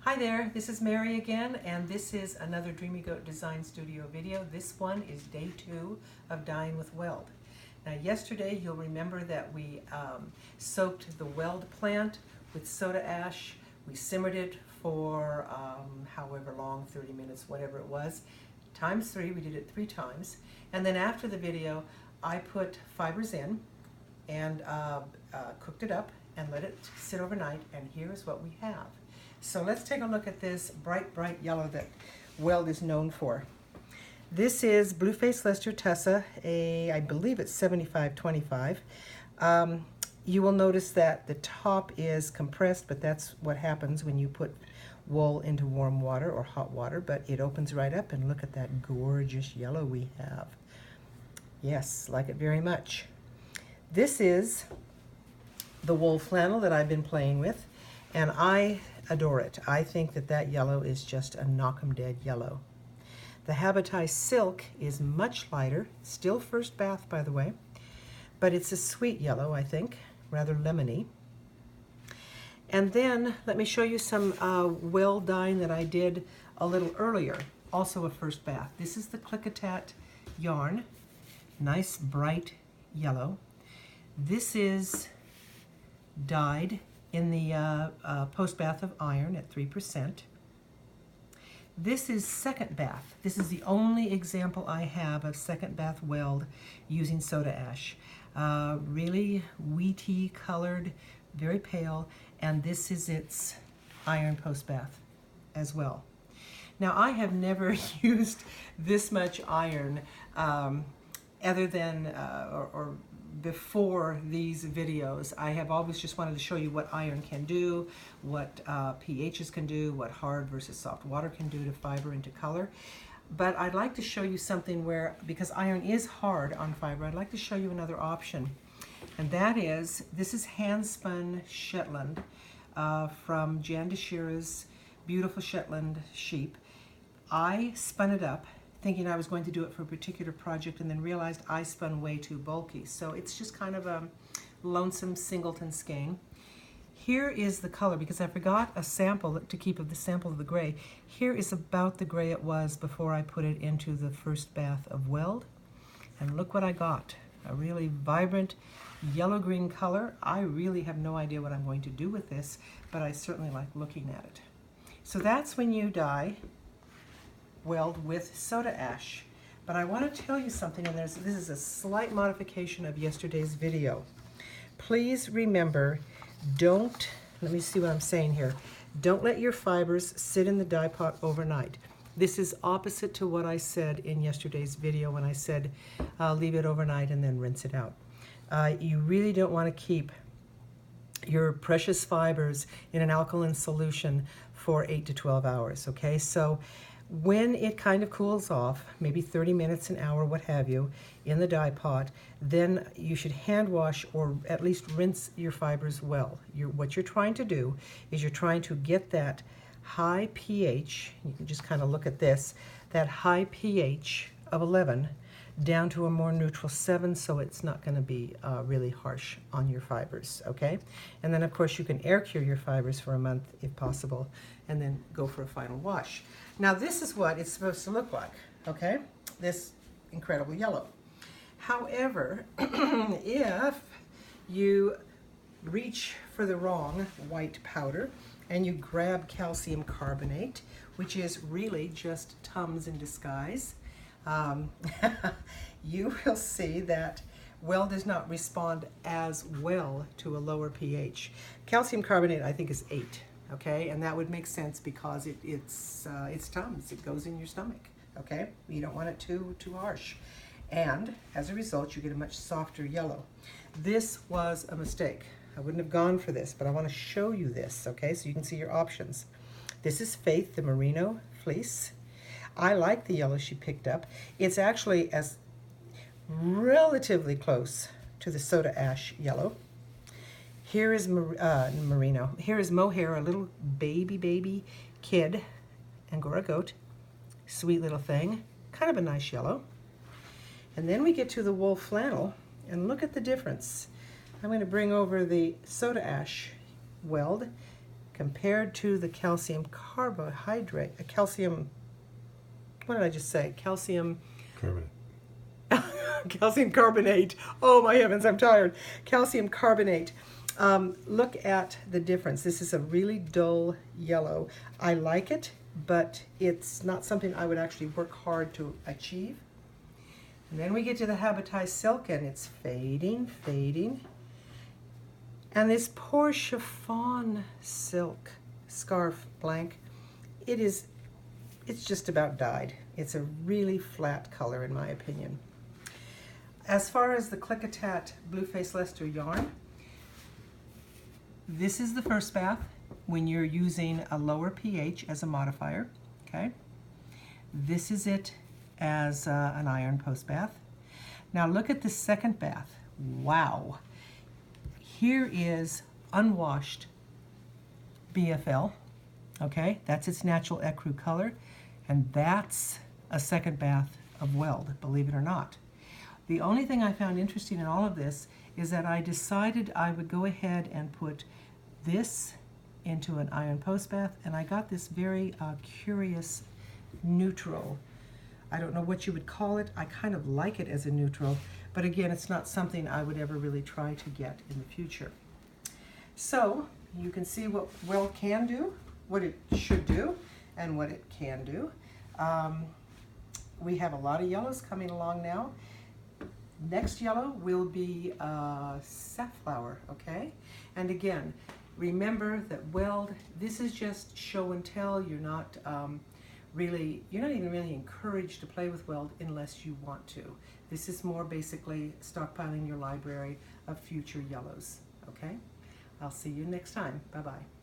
Hi there, this is Mary again, and this is another Dreamy Goat Design Studio video. This one is day 2 of dyeing with Weld. Now yesterday you'll remember that we soaked the Weld plant with soda ash. We simmered it for however long, 30 minutes, whatever it was, times 3. We did it 3 times. And then after the video I put fibers in and cooked it up and let it sit overnight, and here is what we have. So let's take a look at this bright yellow that Weld is known for. This is Blueface Leicester Tussa, I believe it's 75-25. You will notice that the top is compressed, but that's what happens when you put wool into warm water or hot water, but it opens right up, and look at that gorgeous yellow we have. Yes, like it very much. This is the wool flannel that I've been playing with, and I adore it. I think that that yellow is just a knock-em-dead yellow. The Habitai silk is much lighter, still first bath by the way, but it's a sweet yellow, I think, rather lemony. And then let me show you some Weld dyeing that I did a little earlier, also a first bath. This is the Klickitat yarn, nice bright yellow. This is dyed in the post bath of iron at 3%. This is second bath. This is the only example I have of second bath Weld using soda ash. Really wheaty colored, very pale, and this is its iron post bath as well. Now I have never used this much iron other than or before these videos. I have always just wanted to show you what iron can do, what pHs can do, what hard versus soft water can do to fiber and to color. But I'd like to show you something where, because iron is hard on fiber, I'd like to show you another option. And that is, this is hand spun Shetland from Jan de Shira's beautiful Shetland sheep. I spun it up thinking I was going to do it for a particular project, and then realized I spun way too bulky. So it's just kind of a lonesome singleton skein. Here is the color, because I forgot a sample to keep of the sample of the gray. Here is about the gray it was before I put it into the first bath of Weld. And look what I got, a really vibrant yellow-green color. I really have no idea what I'm going to do with this, but I certainly like looking at it. So that's when you dye Weld with soda ash. But I want to tell you something, and this is a slight modification of yesterday's video. Please remember, let me see what I'm saying here. Don't let your fibers sit in the dye pot overnight. This is opposite to what I said in yesterday's video when I said leave it overnight and then rinse it out. You really don't want to keep your precious fibers in an alkaline solution for 8 to 12 hours, okay? So when it kind of cools off, maybe 30 minutes, an hour, what have you, in the dye pot, then you should hand wash or at least rinse your fibers well. What you're trying to do is you're trying to get that high pH, you can just kind of look at this, that high pH of 11 down to a more neutral 7, so it's not going to be really harsh on your fibers, okay? And then of course you can air cure your fibers for a month if possible, and then go for a final wash. Now this is what it's supposed to look like, okay? This incredible yellow. However, if you reach for the wrong white powder and you grab calcium carbonate, which is really just Tums in disguise, you will see that Weld does not respond as well to a lower pH. Calcium carbonate, I think, is 8, okay? And that would make sense because it's Tums. It goes in your stomach, okay? You don't want it too harsh. And as a result, you get a much softer yellow. This was a mistake. I wouldn't have gone for this, but I want to show you this, okay? So you can see your options. This is Faith, the merino fleece. I like the yellow she picked up. It's actually as relatively close to the soda ash yellow. Here is merino. Here is mohair, a little baby kid, Angora goat. Sweet little thing. Kind of a nice yellow. And then we get to the wool flannel, and look at the difference. I'm going to bring over the soda ash Weld. compared to the calcium carbohydrate, what did I just say? Calcium Carbonate. calcium carbonate. Oh my heavens, I'm tired. Calcium carbonate. Look at the difference. This is a really dull yellow. I like it, but it's not something I would actually work hard to achieve. And then we get to the habitized silk, and it's fading, fading. And this poor chiffon silk scarf blank, it's just about dyed. It's a really flat color in my opinion. As far as the Klickitat Blueface Leicester yarn, this is the first bath when you're using a lower pH as a modifier, okay? This is it as an iron post bath. Now look at the second bath. Wow. Here is unwashed BFL, okay? That's its natural ecru color, and that's a second bath of Weld, believe it or not. The only thing I found interesting in all of this is that I decided I would go ahead and put this into an iron post bath, and I got this very curious neutral. I don't know what you would call it. I kind of like it as a neutral, but again, it's not something I would ever really try to get in the future. So you can see what Weld can do, what it should do, and what it can do. We have a lot of yellows coming along now. Next yellow will be safflower, okay? And again, remember that Weld, this is just show and tell. You're not even really encouraged to play with Weld unless you want to. This is more basically stockpiling your library of future yellows, okay? I'll see you next time. Bye-bye.